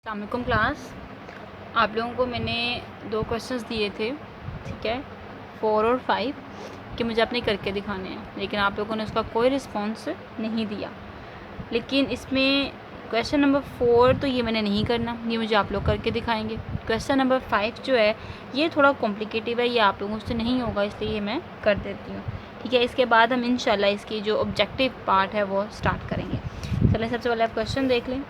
अस्सलामुअलैकुम क्लास। आप लोगों को मैंने 2 क्वेश्चंस दिए थे, ठीक है, 4 और 5 कि मुझे अपने करके दिखाने हैं, लेकिन आप लोगों ने उसका कोई रिस्पॉन्स नहीं दिया। लेकिन इसमें क्वेश्चन नंबर 4 तो ये मैंने नहीं करना, ये मुझे आप लोग करके दिखाएंगे। क्वेश्चन नंबर 5 जो है ये थोड़ा कॉम्प्लिकेटिव है, ये आप लोगों से नहीं होगा, इसलिए ये मैं कर देती हूँ, ठीक है। इसके बाद हम इंशाल्लाह इसकी जो ऑब्जेक्टिव पार्ट है वो स्टार्ट करेंगे। चलिए सबसे पहले आप क्वेश्चन देख लें,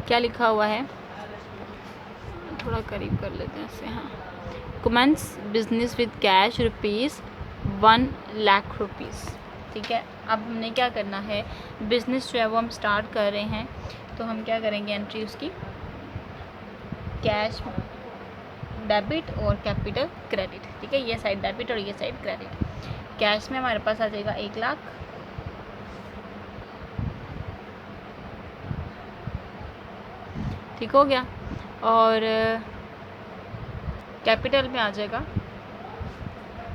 क्या लिखा हुआ है, थोड़ा करीब कर लेते हैं इससे। हाँ, कमेंस बिजनेस विद कैश ₹1,00,000, ठीक है। अब हमने क्या करना है, बिज़नेस जो है वो हम स्टार्ट कर रहे हैं, तो हम क्या करेंगे, एंट्री उसकी कैश डेबिट और कैपिटल क्रेडिट, ठीक है। ये साइड डेबिट और ये साइड क्रेडिट। कैश में हमारे पास आ जाएगा 1,00,000, ठीक हो गया, और कैपिटल में आ जाएगा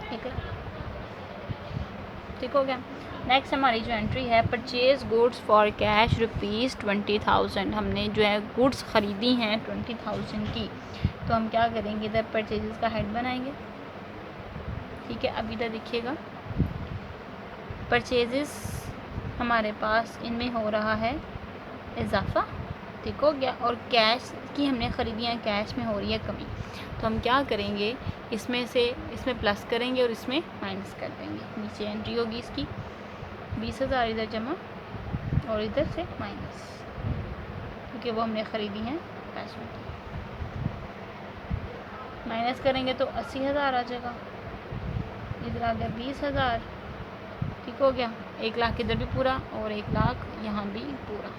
1,00,000, ठीक हो गया। नेक्स्ट हमारी जो एंट्री है, परचेज गुड्स फॉर कैश ₹20,000। हमने जो है गुड्स ख़रीदी हैं 20,000 की, तो हम क्या करेंगे, इधर परचेजेस का हेड बनाएंगे, ठीक है। अब इधर देखिएगा, परचेजेस हमारे पास इनमें हो रहा है इजाफ़ा, ठीक हो गया, और कैश की हमने ख़रीदियाँ कैश में हो रही है कमी, तो हम क्या करेंगे, इसमें से इसमें प्लस करेंगे और इसमें माइनस कर देंगे। नीचे एंट्री होगी इसकी 20,000 इधर जमा और इधर से माइनस, क्योंकि वो हमने ख़रीदी हैं कैश में। माइनस करेंगे तो 80,000 आ जाएगा, इधर आ गया 20,000, ठीक हो गया। 1,00,000 इधर भी पूरा और 1,00,000 यहाँ भी पूरा।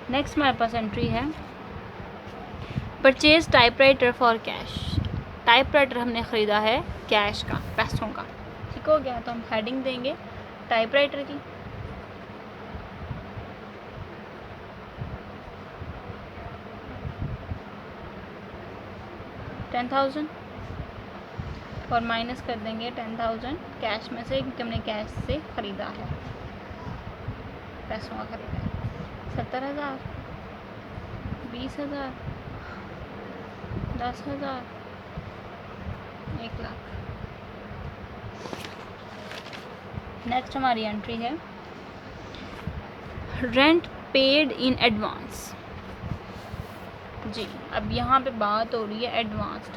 नेक्स्ट हमारे पास एंट्री है, purchase typewriter for cash. Typewriter हमने ख़रीदा है कैश का, पैसों का, ठीक हो गया। तो हम हेडिंग देंगे टाइपराइटर की, $10,000, और माइनस कर देंगे 10,000 कैश में से, क्योंकि हमने कैश से ख़रीदा है, पैसों का ख़रीदा है। 70,000, 20,000, 10,000, 1,00,000। नेक्स्ट हमारी एंट्री है, रेंट पेड इन एडवांस। जी, अब यहाँ पे बात हो रही है एडवांस्ड।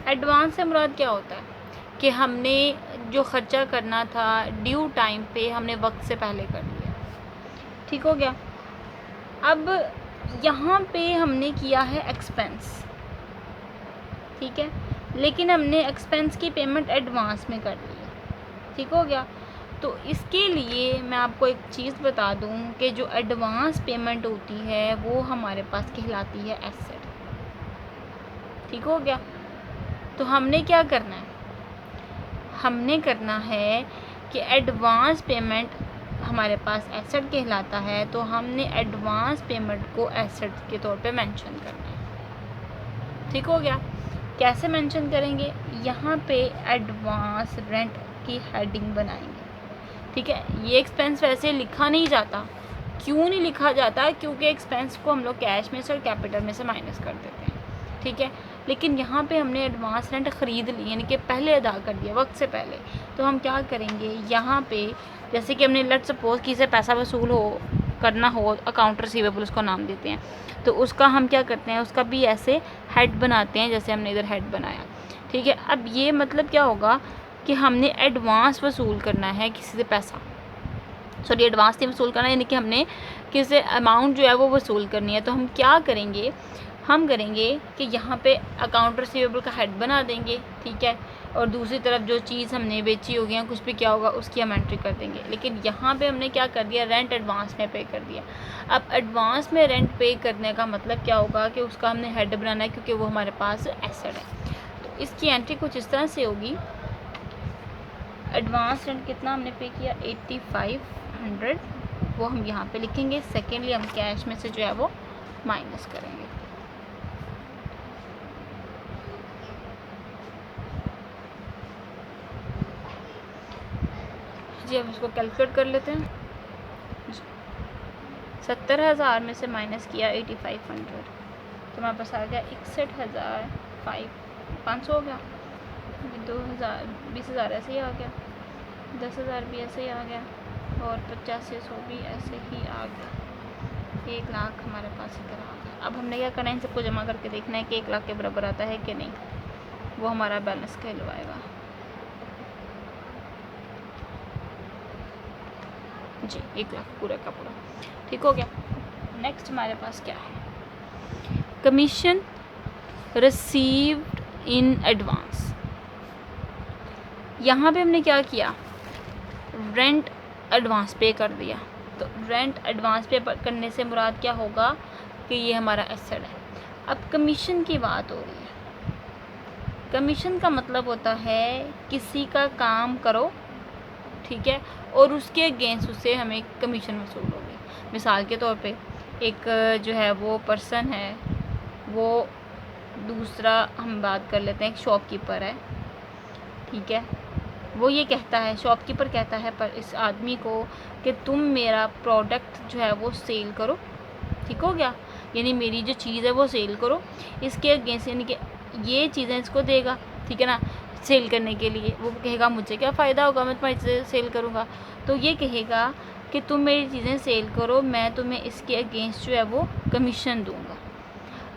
एडवांस से मुराद क्या होता है कि हमने जो ख़र्चा करना था ड्यू टाइम पे हमने वक्त से पहले कर लिया, ठीक हो गया। अब यहाँ पे हमने किया है एक्सपेंस, ठीक है, लेकिन हमने एक्सपेंस की पेमेंट एडवांस में कर ली है, ठीक हो गया। तो इसके लिए मैं आपको एक चीज़ बता दूं कि जो एडवांस पेमेंट होती है वो हमारे पास कहलाती है एसेट, ठीक हो गया। तो हमने क्या करना है, हमने करना है कि एडवांस पेमेंट हमारे पास एसेट कहलाता है, तो हमने एडवांस पेमेंट को एसेट के तौर पे मेंशन करना है, ठीक हो गया। कैसे मेंशन करेंगे, यहाँ पे एडवांस रेंट की हेडिंग बनाएंगे, ठीक है। ये एक्सपेंस वैसे लिखा नहीं जाता, क्यों नहीं लिखा जाता, क्योंकि एक्सपेंस को हम लोग कैश में से और कैपिटल में से माइनस कर देते हैं, ठीक है। लेकिन यहाँ पे हमने एडवांस रेंट ख़रीद ली, यानी कि पहले अदा कर दिया वक्त से पहले, तो हम क्या करेंगे, यहाँ पे जैसे कि हमने लेट्स सपोज कि से पैसा वसूल हो करना हो, अकाउंट रिसीवेबल उसको नाम देते हैं, तो उसका हम क्या करते हैं, उसका भी ऐसे हेड बनाते हैं जैसे हमने इधर हेड बनाया, ठीक है। अब ये मतलब क्या होगा कि हमने एडवांस वसूल करना है किसी से पैसा, सॉरी एडवांस नहीं वसूल करना, यानी कि हमने किसी से अमाउंट जो है वो वसूल करनी है। तो हम क्या करेंगे, हम करेंगे कि यहाँ पे अकाउंट रिसीवेबल का हेड बना देंगे, ठीक है, और दूसरी तरफ जो चीज़ हमने बेची होगी या कुछ भी क्या होगा उसकी हम एंट्री कर देंगे। लेकिन यहाँ पे हमने क्या कर दिया, रेंट एडवांस में पे कर दिया। अब एडवांस में रेंट पे करने का मतलब क्या होगा कि उसका हमने हेड बनाना है, क्योंकि वो हमारे पास एसेट है। तो इसकी एंट्री कुछ इस तरह से होगी, एडवांस रेंट कितना हमने पे किया, 8500, वो हम यहाँ पे लिखेंगे। सेकेंडली हम कैश में से जो है वो माइनस करेंगे, जी। अब इसको कैलकुलेट कर लेते हैं। 70,000 में से माइनस किया 8500, तो हमारे पास आ गया 61,500 हो गया। 2000 20,000 ऐसे ही आ गया, 10,000 भी ऐसे ही आ गया, और 8500 भी ऐसे ही आ गया। 1 लाख हमारे पास इधर आ गया। अब हमने क्या करना है, इन सबको जमा करके देखना है कि 1 लाख के बराबर आता है कि नहीं, वो हमारा बैलेंस कहलवाएगा जी। 1 लाख पूरा का पूरा, ठीक हो गया। नेक्स्ट हमारे पास क्या है, कमीशन रिसीव्ड इन एडवांस। यहाँ पे हमने क्या किया, रेंट एडवांस पे कर दिया। तो रेंट एडवांस पे करने से मुराद क्या होगा कि ये हमारा एसेट है। अब कमीशन की बात हो रही है। कमीशन का मतलब होता है किसी का काम करो, ठीक है, और उसके अगेंस्ट उससे हमें कमीशन वसूल होगी। मिसाल के तौर पे एक जो है वो पर्सन है, वो दूसरा हम बात कर लेते हैं, एक शॉपकीपर है, ठीक है, वो ये कहता है, शॉपकीपर कहता है पर इस आदमी को कि तुम मेरा प्रोडक्ट जो है वो सेल करो, ठीक हो गया, यानी मेरी जो चीज़ है वो सेल करो। इसके अगेंस्ट यानी कि ये चीज़ें इसको देगा, ठीक है ना, सेल करने के लिए। वो कहेगा मुझे क्या फ़ायदा होगा, मैं तुम्हारी चीज़ें सेल करूँगा। तो ये कहेगा कि तुम मेरी चीज़ें सेल करो, मैं तुम्हें इसके अगेंस्ट जो है वो कमीशन दूँगा।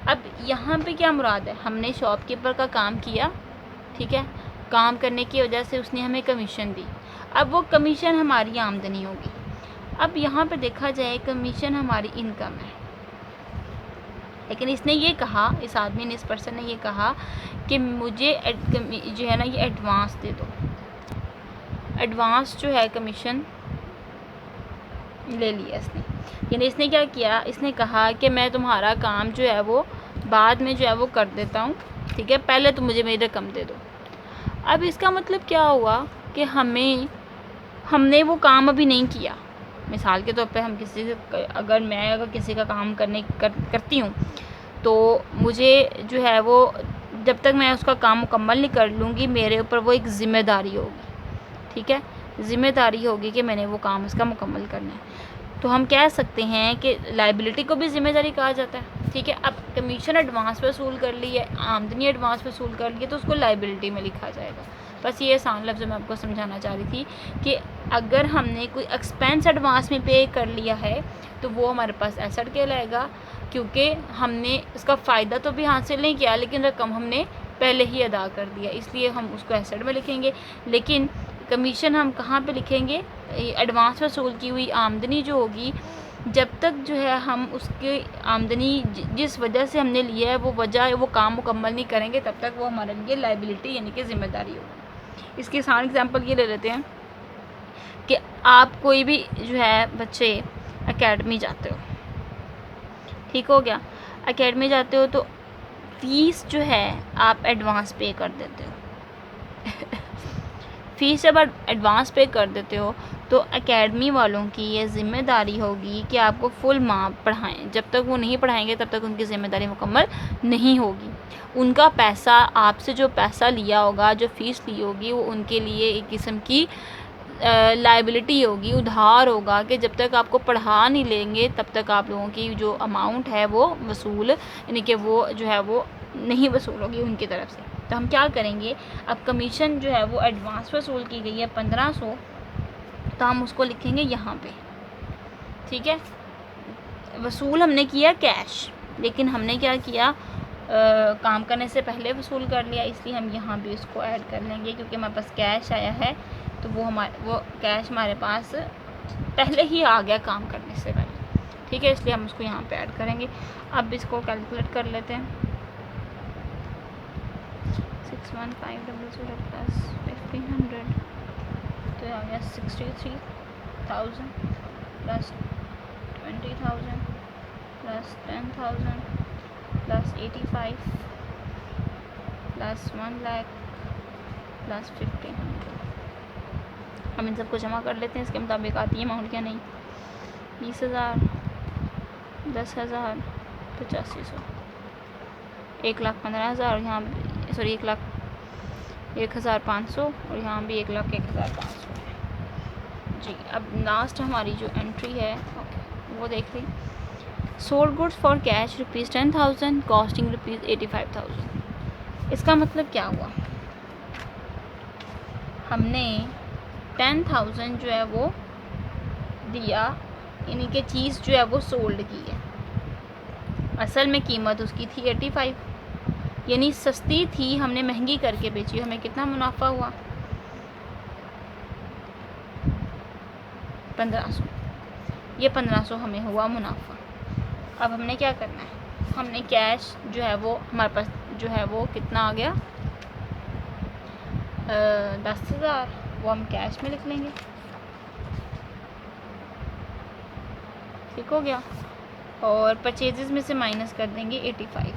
अब यहाँ पे क्या मुराद है, हमने शॉपकीपर का काम किया, ठीक है, काम करने की वजह से उसने हमें कमीशन दी। अब वो कमीशन हमारी आमदनी होगी। अब यहाँ पे देखा जाए कमीशन हमारी इनकम है, लेकिन इसने ये कहा, इस आदमी ने, इस पर्सन ने ये कहा कि मुझे जो है ना ये एडवांस दे दो। एडवांस जो है कमीशन ले लिया इसने, यानी इसने क्या किया, इसने कहा कि मैं तुम्हारा काम जो है वो बाद में जो है वो कर देता हूँ, ठीक है, पहले तुम मुझे मेरी रकम दे दो। अब इसका मतलब क्या हुआ कि हमने वो काम अभी नहीं किया। मिसाल के तौर पे हम किसी से, अगर किसी का काम करती हूँ तो मुझे जो है वो जब तक मैं उसका काम मुकम्मल नहीं कर लूँगी, मेरे ऊपर वो एक ज़िम्मेदारी होगी, ठीक है, ज़िम्मेदारी होगी कि मैंने वो काम उसका मुकम्मल करना है। तो हम कह सकते हैं कि लाइबिलिटी को भी ज़िम्मेदारी कहा जाता है, ठीक है। अब कमीशन एडवांस वसूल कर ली है, आमदनी एडवांस वसूल कर ली है, तो उसको लाइबिलिटी में लिखा जाएगा। बस ये आसान लफ्ज़ मैं आपको समझाना चाह रही थी कि अगर हमने कोई एक्सपेंस एडवांस में पे कर लिया है तो वो हमारे पास एसेट कहलाएगा, क्योंकि हमने उसका फ़ायदा तो भी हासिल नहीं किया, लेकिन रकम हमने पहले ही अदा कर दिया, इसलिए हम उसको एसेट में लिखेंगे। लेकिन कमीशन हम कहाँ पे लिखेंगे, एडवांस वसूल की हुई आमदनी जो होगी, जब तक जो है हम उसकी आमदनी जिस वजह से हमने लिया है वो काम मुकम्मल नहीं करेंगे, तब तक वो हमारे लिए लाइबिलिटी यानी कि ज़िम्मेदारी होगी। इसकी आसान एग्जांपल ये ले लेते हैं कि आप कोई भी जो है बच्चे एकेडमी जाते हो, ठीक हो गया, एकेडमी जाते हो तो फ़ीस जो है आप एडवांस पे कर देते हो। फ़ीस जब आप एडवांस पे कर देते हो तो एकेडमी वालों की ये ज़िम्मेदारी होगी कि आपको फुल माह पढ़ाएं। जब तक वो नहीं पढ़ाएंगे तब तक उनकी ज़िम्मेदारी मुकम्मल नहीं होगी। उनका पैसा, आपसे जो पैसा लिया होगा, जो फ़ीस ली होगी, वो उनके लिए एक किस्म की लाइबिलिटी होगी, उधार होगा कि जब तक आपको पढ़ा नहीं लेंगे तब तक आप लोगों की जो अमाउंट है वो वसूल, यानी कि वो जो है वो नहीं वसूल होगी उनकी तरफ से। तो हम क्या करेंगे, अब कमीशन जो है वो एडवांस वसूल की गई है 1500, तो हम उसको लिखेंगे यहाँ पे, ठीक है। वसूल हमने किया कैश, लेकिन हमने क्या किया, काम करने से पहले वसूल कर लिया, इसलिए हम यहाँ भी उसको ऐड कर लेंगे, क्योंकि हमारे पास कैश आया है तो वो कैश हमारे पास पहले ही आ गया काम करने से पहले, ठीक है, इसलिए हम उसको यहाँ पे ऐड करेंगे। अब इसको कैलकुलेट कर लेते हैं। 61500 प्लस 1500 तो आ गया 63,000 plus 20,000 plus 10,000 plus 85 plus 1 lakh plus 1500। हम इन सबको जमा कर लेते हैं, इसके मुताबिक आती है अमाउंट क्या नहीं, 20,000, 10,000, 8500, 1,15,000, यहाँ सॉरी 1,0500 और यहाँ भी 1,01,500 जी। अब लास्ट हमारी जो एंट्री है वो देख ली। Sold goods for cash ₹10,000 costing ₹85,000। इसका मतलब क्या हुआ, हमने 10,000 जो है वो दिया, यानी कि चीज़ जो है वो सोल्ड की है। असल में कीमत उसकी थी 85, यानी सस्ती थी, हमने महंगी करके बेची। हमें कितना मुनाफा हुआ, 1500। ये 1500 हमें हुआ मुनाफा। अब हमने क्या करना है, हमने कैश जो है वो हमारे पास जो है वो कितना आ गया, 10,000, वो हम कैश में लिख लेंगे। ठीक हो गया। और परचेजेस में से माइनस कर देंगे 85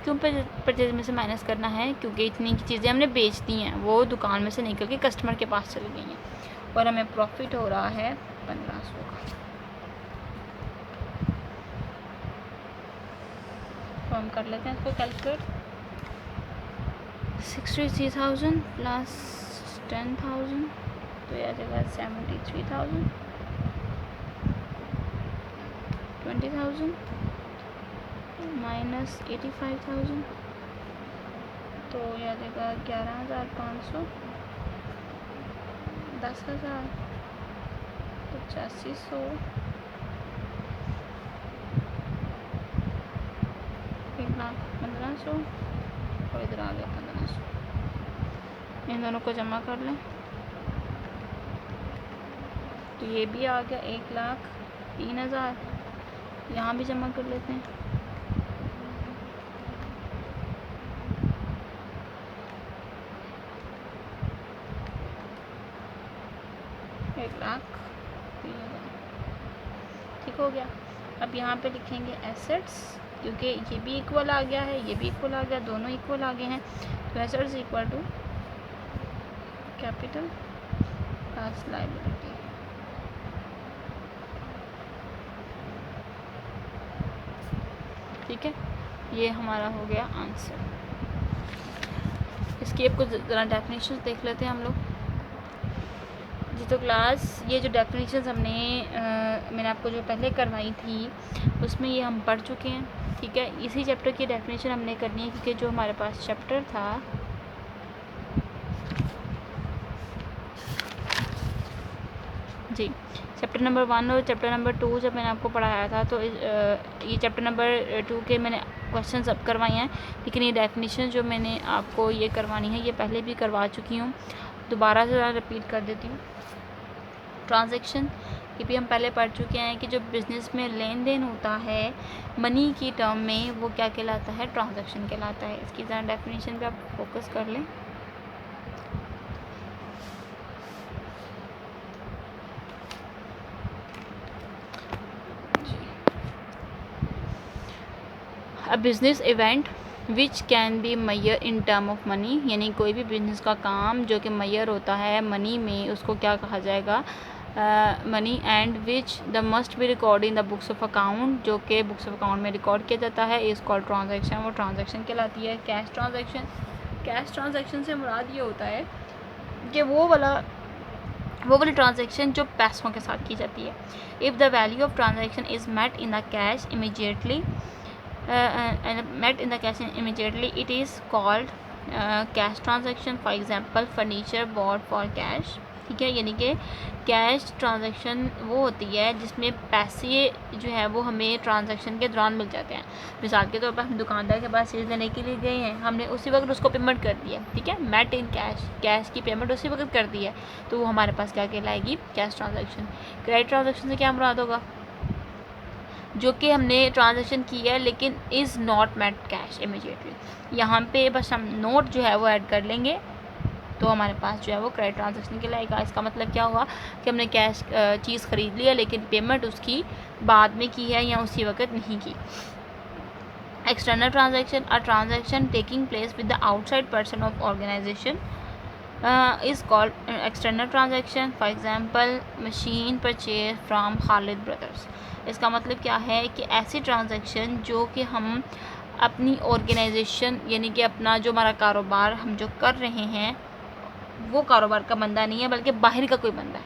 क्यों परचेज में से माइनस करना है, क्योंकि इतनी की चीज़ें हमने बेच दी हैं, वो दुकान में से निकल के कस्टमर के पास चली गई हैं, और हमें प्रॉफिट हो रहा है 1500 का। तो हम कर लेते हैं इसको कैलकुलेट। 63,000 प्लस 10,000 तो यह आ जाएगा 73,000, 20,000 माइनस 85,000 तो यह आ जाएगा 11,500, 10,000, 8500, 1,15,000 और इधर आ गया 1500। इन दोनों को जमा कर लें तो ये भी आ गया 1,03,000। यहाँ भी जमा कर लेते हैं, ठीक हो गया। अब यहाँ पे लिखेंगे एसेट्स, क्योंकि ये भी इक्वल आ गया है, ये भी इक्वल आ गया, दोनों इक्वल आ गए हैं। तो assets equal to capital plus liability. ठीक है, ये हमारा हो गया आंसर। इसकी अब कुछ ज़रा डेफिनेशन देख लेते हैं हम लोग जी। तो क्लास ये जो डेफिनेशंस मैंने आपको जो पहले करवाई थी उसमें ये हम पढ़ चुके हैं। ठीक है, इसी चैप्टर की डेफिनेशन हमने करनी है, क्योंकि जो हमारे पास चैप्टर था जी, चैप्टर नंबर 1 और चैप्टर नंबर 2 जब मैंने आपको पढ़ाया था, तो ये चैप्टर नंबर 2 के मैंने क्वेश्चन अब करवाए हैं, लेकिन ये डेफिनेशन जो मैंने आपको ये करवानी है ये पहले भी करवा चुकी हूँ। दोबारा से रिपीट कर देती हूँ। ट्रांजैक्शन ये भी हम पहले पढ़ चुके हैं कि जो बिज़नेस में लेन देन होता है मनी की टर्म में, वो क्या कहलाता है, ट्रांजैक्शन कहलाता है। इसकी ज़रा डेफिनेशन पे आप फोकस कर लें। A business event which can be measured in term of money, यानी कोई भी बिजनेस का काम जो कि मैयर होता है मनी में, उसको क्या कहा जाएगा, money, and which the must be record in the books of account, जो कि बुक्स ऑफ अकाउंट में रिकॉर्ड किया जाता है, इज़ कॉल्ड ट्रांजैक्शन, वो ट्रांजैक्शन कहलाती है। कैश ट्रांजैक्शन से मुराद ये होता है कि वो वाली ट्रांजैक्शन जो पैसों के साथ की जाती है। If the value of transaction is met in the cash immediately it is called cash transaction. For example, furniture bought for cash. ठीक है, यानी कि कैश ट्रांजैक्शन वो होती है जिसमें पैसे जो है वो हमें ट्रांजैक्शन के दौरान मिल जाते हैं। मिसाल के तौर पर हम दुकानदार के पास चीज़ लेने के लिए गए हैं, हमने उसी वक्त उसको पेमेंट कर दी है। ठीक है, मेट इन कैश की पेमेंट उसी वक्त कर दी है, तो वो हमारे पास क्या कहलाएगी, कैश ट्रांजैक्शन। क्रेडिट ट्रांजैक्शन से क्या मुराद होगा, जो कि हमने ट्रांजैक्शन की है लेकिन is not met cash immediately. यहाँ पे बस हम नोट जो है वो ऐड कर लेंगे तो हमारे पास जो है वो क्रेडिट ट्रांजैक्शन के लाएगा। इसका मतलब क्या हुआ कि हमने कैश चीज़ ख़रीद लिया लेकिन पेमेंट उसकी बाद में की है या उसी वक्त नहीं की। External transaction, a transaction taking place with the outside person of organisation is called external transaction. For example, machine purchase from Khalid Brothers. इसका मतलब क्या है कि ऐसी ट्रांजैक्शन जो कि हम अपनी ऑर्गेनाइजेशन यानी कि अपना जो हमारा कारोबार हम जो कर रहे हैं वो कारोबार का बंदा नहीं है बल्कि बाहर का कोई बंदा है।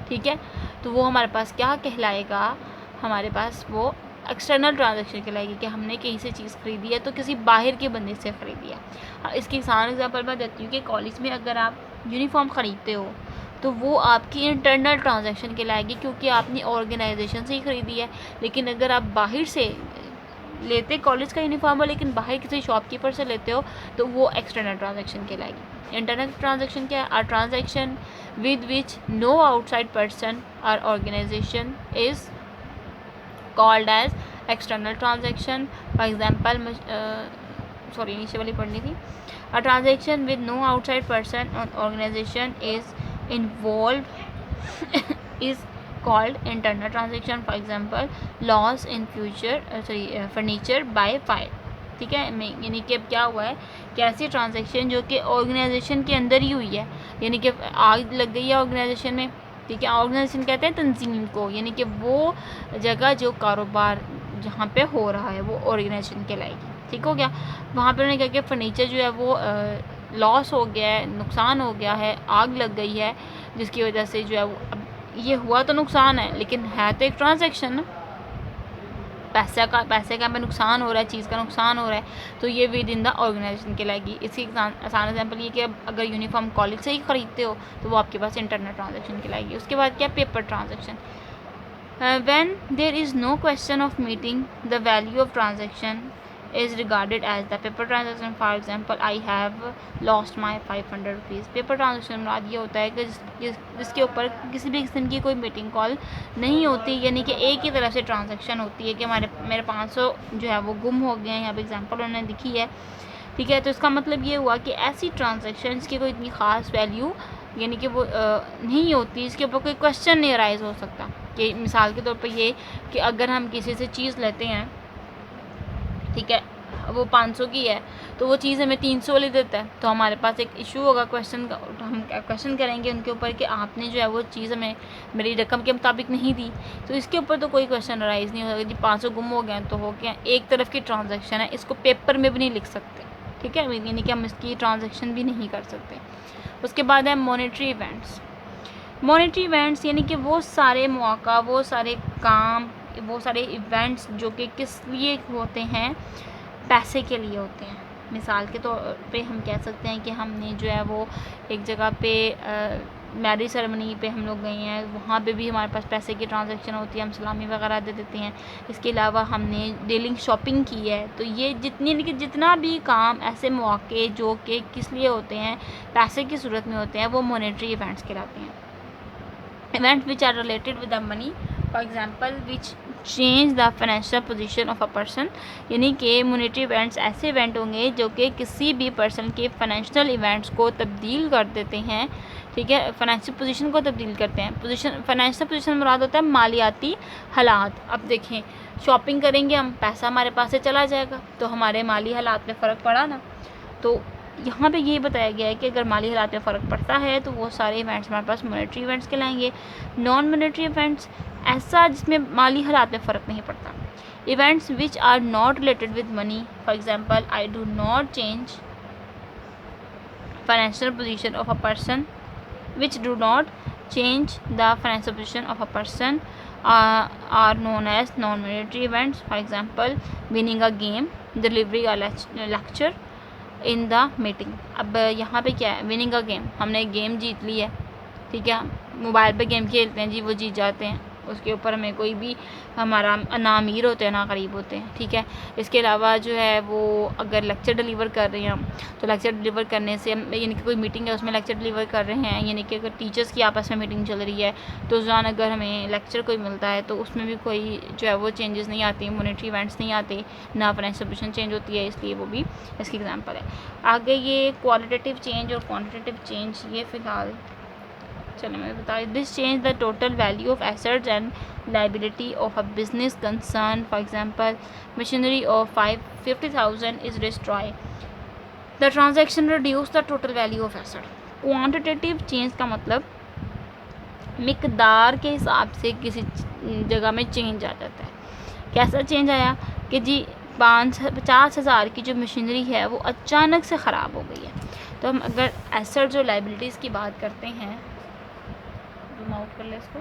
ठीक है, तो वो हमारे पास क्या कहलाएगा, हमारे पास वो एक्सटर्नल ट्रांजैक्शन कहलाएगी कि हमने कहीं से चीज़ खरीदी है तो किसी बाहर के बंदे से ख़रीदी है। इसकी आसान एग्जांपल मैं देती हूँ कि कॉलेज में अगर आप यूनिफॉर्म ख़रीदते हो तो वो आपकी इंटरनल ट्रांजैक्शन कहलाएगी क्योंकि आपने ऑर्गेनाइजेशन से ही ख़रीदी है। लेकिन अगर आप बाहर से लेते कॉलेज का यूनिफॉर्म हो लेकिन बाहर किसी शॉपकीपर से लेते हो तो वो एक्सटर्नल ट्रांजैक्शन कहलाएगी। इंटरनल ट्रांजैक्शन क्या है? Are transaction with which no outside person और organisation is called as external transaction. For example sorry नीचे वाली पढ़नी थी। A transaction with no outside person और organisation is involve is called internal transaction. For example, loss in furniture by fire. ठीक है, यानी कि अब क्या हुआ है कि ऐसी ट्रांजैक्शन जो कि ऑर्गेनाइजेशन के अंदर ही हुई है, यानी कि आग लग गई है ऑर्गेनाइजेशन में। ठीक है, ऑर्गेनाइजेशन कहते हैं तंजीम को, यानी कि वो जगह जो कारोबार जहाँ पे हो रहा है वो ऑर्गेनाइजेशन कहलाएगी। ठीक हो गया। वहाँ पर उन्होंने कहा कि फर्नीचर जो है वो लॉस हो गया है, नुकसान हो गया है, आग लग गई है, जिसकी वजह से जो है वो अब ये हुआ तो नुकसान है लेकिन है तो एक ट्रांजैक्शन ना, पैसे का हमें नुकसान हो रहा है, चीज़ का नुकसान हो रहा है, तो ये विद इन द ऑर्गेनाइजेशन कहलाएगी। इसकी आसान एग्जांपल ये कि अगर यूनिफॉर्म कॉलेज से ही ख़रीदते हो तो वो आपके पास इंटरनल ट्रांजैक्शन कहलाएगी। उसके बाद क्या? Paper transaction. When there is no question of meeting the value of transaction is regarded as the paper transaction. For example, I have lost my 500 rupees. Paper transaction मुराद ये होता है कि जिसके ऊपर किसी भी किस्म की कोई मीटिंग कॉल नहीं होती, यानी कि एक ही तरफ से ट्रांजैक्शन होती है कि मेरे 500 जो है वो गुम हो गए हैं। यहाँ पे एग्जांपल उन्होंने दिखी है। ठीक है, तो इसका मतलब ये हुआ कि ऐसी ट्रांजैक्शन की कोई इतनी ख़ास वैल्यू यानी कि वो नहीं होती, इसके ऊपर कोई क्वेश्चन नहीं अराइज हो सकता। कि मिसाल के तौर पर ये कि अगर हम किसी से चीज़ लेते हैं, ठीक है, वो 500 की है तो वो चीज़ हमें 300 वाली देता है, तो हमारे पास एक इशू होगा क्वेश्चन का। हम क्वेश्चन करेंगे उनके ऊपर कि आपने जो है वो चीज़ हमें मेरी रकम के मुताबिक नहीं दी, तो इसके ऊपर तो कोई क्वेश्चन अराइज नहीं होगा जी 500 गुम हो गए तो हो गया। एक तरफ की ट्रांजैक्शन है, इसको पेपर में भी नहीं लिख सकते। ठीक है, यानी कि हम इसकी ट्रांजैक्शन भी नहीं कर सकते। उसके बाद है मॉनेटरी इवेंट्स। मॉनेटरी इवेंट्स यानी कि वो सारे मौका, वो सारे काम, वो सारे इवेंट्स जो कि किस लिए होते हैं? पैसे के लिए होते हैं। मिसाल के तौर पे हम कह सकते हैं कि हमने जो है वो एक जगह पे मैरिज सेरेमनी पे हम लोग गए हैं, वहाँ पे भी हमारे पास पैसे की ट्रांजैक्शन होती है, हम सलामी वगैरह दे देते हैं। इसके अलावा हमने डीलिंग शॉपिंग की है, तो ये जितना भी काम ऐसे मौके जो कि किस लिए होते हैं? पैसे की सूरत में होते हैं, वो मॉनेटरी इवेंट्स कहलाते हैं। Events which are related with the money, for example which change the financial position of a person, यानी कि मॉनेटरी इवेंट्स ऐसे इवेंट होंगे जो कि किसी भी पर्सन के फाइनेंशियल इवेंट्स को तब्दील कर देते हैं। ठीक है, फाइनेंशियल पोजीशन को तब्दील करते हैं। फाइनेंशियल पोजीशन मुराद होता है मालियाती हालात। अब देखें, शॉपिंग करेंगे हम, पैसा हमारे पास से चला जाएगा तो हमारे माली हालात में फ़र्क पड़ा ना। तो यहाँ पे ये बताया गया है कि अगर माली हालात में फ़र्क पड़ता है तो वो सारे इवेंट्स हमारे पास मॉनेटरी इवेंट्स कहलाएंगे। नॉन मॉनेटरी इवेंट्स ऐसा जिसमें माली हालात में फ़र्क नहीं पड़ता। Events which are not related with money, for example I do not change financial position of a person, which do not change the financial position of a person are known as non monetary events. For example winning a game, delivery a lecture in the meeting. अब यहाँ पे क्या है? Winning a game, हमने एक game जीत ली है। ठीक है, मोबाइल पे गेम खेलते हैं जी, वो जीत जाते हैं, उसके ऊपर हमें कोई भी हमारा ना अमीर होते हैं ना गरीब होते हैं। ठीक है, इसके अलावा जो है वो अगर लेक्चर डिलीवर कर रहे हैं हम, तो लेक्चर डिलीवर करने से यानी कि कोई मीटिंग है उसमें लेक्चर डिलीवर कर रहे हैं, यानी कि अगर टीचर्स की आपस में मीटिंग चल रही है तो उस दौरान अगर हमें लेक्चर कोई मिलता है तो उसमें भी कोई जो है वो चेंजेस नहीं आती, मॉनेटरी इवेंट्स नहीं आते, ना फाइनेंशियल पोजीशन चेंज होती है, इसलिए वो भी इसकी एग्जाम्पल है। आगे ये क्वालिटेटिव चेंज और क्वान्टिटेटिव चेंज, ये फ़िलहाल चलो मैं बता दूँ। This change the total value of assets and liability of a business concern. For example machinery of 50,000 is destroy, the transaction reduce the total value of asset. Quantitative change का मतलब मिकदार के हिसाब से किसी जगह में चेंज आ जाता है। कैसा चेंज आया कि जी 50,000 की जो मशीनरी है वो अचानक से ख़राब हो गई है, तो हम अगर एसेट्स और लाइबिलिटीज़ की बात करते हैं, जूम आउट कर ले इसको,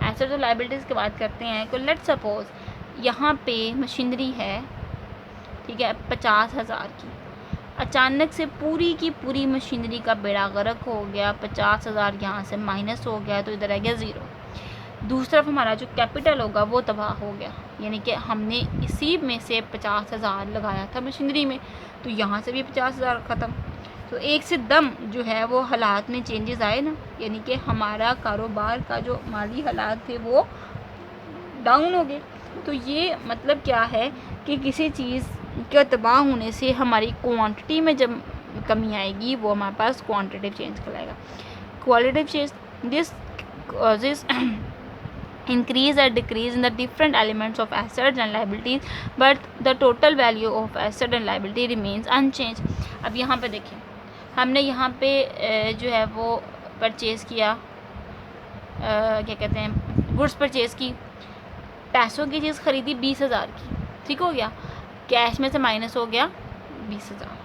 एसेट्स और लाइबिलिटीज़ की बात करते हैं तो लेट्स सपोज यहाँ पे मशीनरी है, ठीक है, 50,000 की। अचानक से पूरी की पूरी मशीनरी का बेड़ा गर्क हो गया, 50,000 यहाँ से माइनस हो गया तो इधर आ गया 0। दूसरी तरफ हमारा जो कैपिटल होगा वो तबाह हो गया, यानी कि हमने इसी में से 50,000 लगाया था मशीनरी में, तो यहाँ से भी 50,000 ख़त्म। तो एक से दम जो है वो हालात में चेंजेस आए ना, यानी कि हमारा कारोबार का जो माली हालात थे वो डाउन हो गए। तो ये मतलब क्या है कि किसी चीज़ के तबाह होने से हमारी क्वांटिटी में जब कमी आएगी वो हमारे पास क्वांटिटेटिव चेंज कहलाएगा। Qualitative change this causes increase or decrease in the different elements of assets and liabilities, but the total value of asset and liability remains unchanged। अब यहाँ पे देखें, हमने यहाँ पे जो है वो परचेज़ किया, क्या कहते हैं, गुड्स परचेज़ की, पैसों की चीज़ ख़रीदी 20,000 की, ठीक हो गया, कैश में से माइनस हो गया 20,000,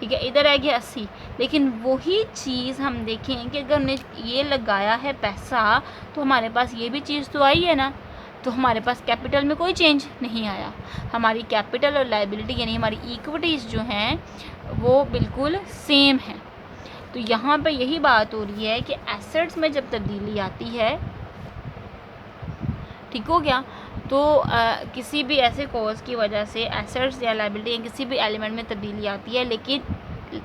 ठीक है, इधर आ गया 80। लेकिन वही चीज़ हम देखें कि अगर हमने ये लगाया है पैसा तो हमारे पास ये भी चीज़ तो आई है ना, तो हमारे पास कैपिटल में कोई चेंज नहीं आया। हमारी कैपिटल और लाइबिलिटी यानी हमारी इक्विटीज़ जो हैं वो बिल्कुल सेम है। तो यहाँ पे यही बात हो रही है कि एसेट्स में जब तब्दीली आती है, ठीक हो गया, तो किसी भी ऐसे कॉज की वजह से एसेट्स या लाइबिलिटी या किसी भी एलिमेंट में तब्दीली आती है, लेकिन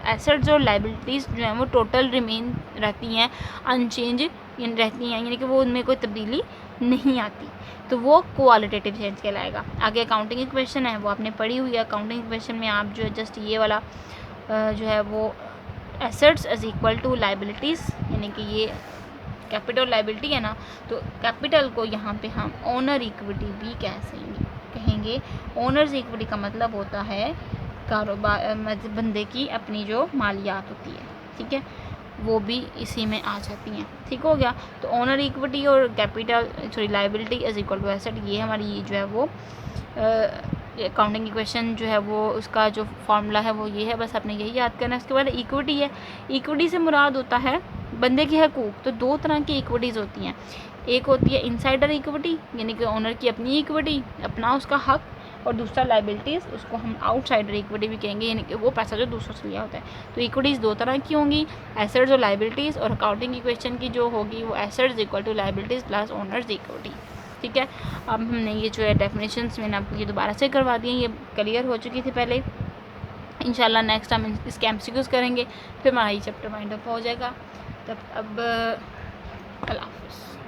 एसेट्स और लाइबिलिटीज़ जो हैं वो टोटल रिमेन रहती हैं, अनचेंज रहती हैं, यानी कि वो उनमें कोई तब्दीली नहीं आती, तो वो क्वालिटेटिव चेंज कहलाएगा। आगे अकाउंटिंग इक्वेशन है वो आपने पढ़ी हुई है। अकाउंटिंग इक्वेशन में आप जो है जस्ट ये वाला जो है वो assets is equal to liabilities, यानी कि ये कैपिटल लाइबिलिटी है ना, तो कैपिटल को यहाँ पे हम ओनर इक्विटी भी कहेंगे। ओनर्स इक्विटी का मतलब होता है कारोबार बंदे की अपनी जो मालियात होती है, ठीक है, वो भी इसी में आ जाती हैं, ठीक हो गया। तो ओनर इक्विटी और capital liability is equal to asset, ये हमारी जो है वो अकाउंटिंग इक्वेशन जो है वो उसका जो फार्मूला है वो ये है, बस आपने यही याद करना है। उसके बाद इक्विटी है, इक्विटी से मुराद होता है बंदे के हकूक़। तो दो तरह की इक्विटीज़ होती हैं, एक होती है इनसाइडर इक्विटी यानी कि ओनर की अपनी इक्विटी, अपना उसका हक, और दूसरा लाइबिलिटीज़, उसको हम आउटसाइडर इक्विटी भी कहेंगे, यानी कि वो पैसा जो दूसरों से लिया होता है। तो इक्विटीज़ दो तरह की होंगी, एसेट्स और लाइबिलिटीज़, और अकाउंटिंग इक्वेशन की जो होगी वो assets equal to liabilities plus owners equity, ठीक है। अब हमने ये जो है डेफिनेशंस मैंने आपको ये दोबारा से करवा दी हैं, ये क्लियर हो चुकी थी पहले। इंशाल्लाह नेक्स्ट हम इसके एमसीक्यूज़ करेंगे, फिर हमारा ये चैप्टर वाइंड अप हो जाएगा। तब अब अल्लाह हाफ़िज़।